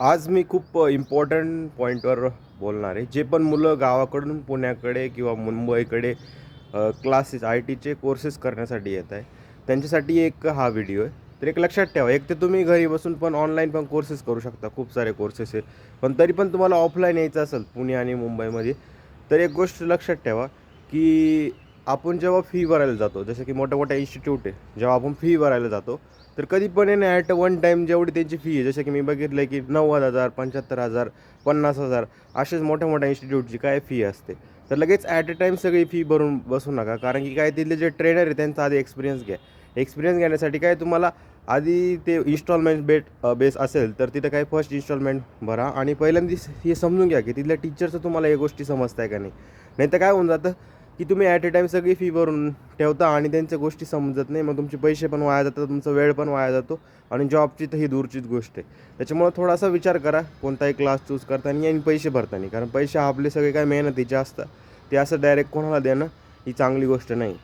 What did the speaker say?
आज मी खूप इम्पॉर्टंट पॉईंटवर बोलणार आहे. जे पण मुलं गावाकडून पुण्याकडे किंवा मुंबईकडे क्लासेस आय टीचे कोर्सेस करण्यासाठी येत आहे, त्यांच्यासाठी एक हा व्हिडिओ आहे. तर एक लक्षात ठेवा, एक तर तुम्ही घरी बसून पण ऑनलाईन पण कोर्सेस करू शकता. खूप सारे कोर्सेस आहे. पण तरी पण तुम्हाला ऑफलाईन यायचं असेल पुणे आणि मुंबईमध्ये, तर एक गोष्ट लक्षात ठेवा, की आपण जेव्हा फी भरायला जातो, जसं की मोठ्या-मोठ्या इन्स्टिट्यूट आहे, जेव्हा आपण फी भरायला जातो, तर कधी पण आहे ना ॲट वन टाईम जेवढी त्यांची फी आहे, जसं की मी बघितलं आहे की 90,000, 75,000, 50,000 असेच मोठ्या-मोठ्या इन्स्टिट्यूटची काय फी असते. तर लगेच ॲट अ टाईम सगळी फी भरून बसू नका. कारण की काय तिथले जे ट्रेनर आहे त्यांचा आधी एक्सपिरियन्स घ्या. एक्सपिरियन्स घेण्यासाठी काय तुम्हाला आधी ते इन्स्टॉलमेंट बेस असेल तर तिथं काय फर्स्ट इन्स्टॉलमेंट भरा आणि पहिल्यांदा हे समजून घ्या की तिथल्या टीचरचं तुम्हाला या गोष्टी समजत आहे का नाही. नाहीतर काय होऊन जातं की तुम्ही ॲट अ टाईम सगळी फी भरून ठेवता आणि त्यांच्या गोष्टी समजत नाही. मग तुमचे पैसे पण वाया जातात, तुमचा वेळ पण वाया जातो आणि जॉबची तर ही दूरचीच गोष्ट आहे. त्याच्यामुळं थोडासा विचार करा कोणताही क्लास चूज करताना आणि पैसे भरताना. कारण पैसे आपले सगळे काय मेहनतीचे असतात. ते असं डायरेक्ट कोणाला देणं ही चांगली गोष्ट नाही.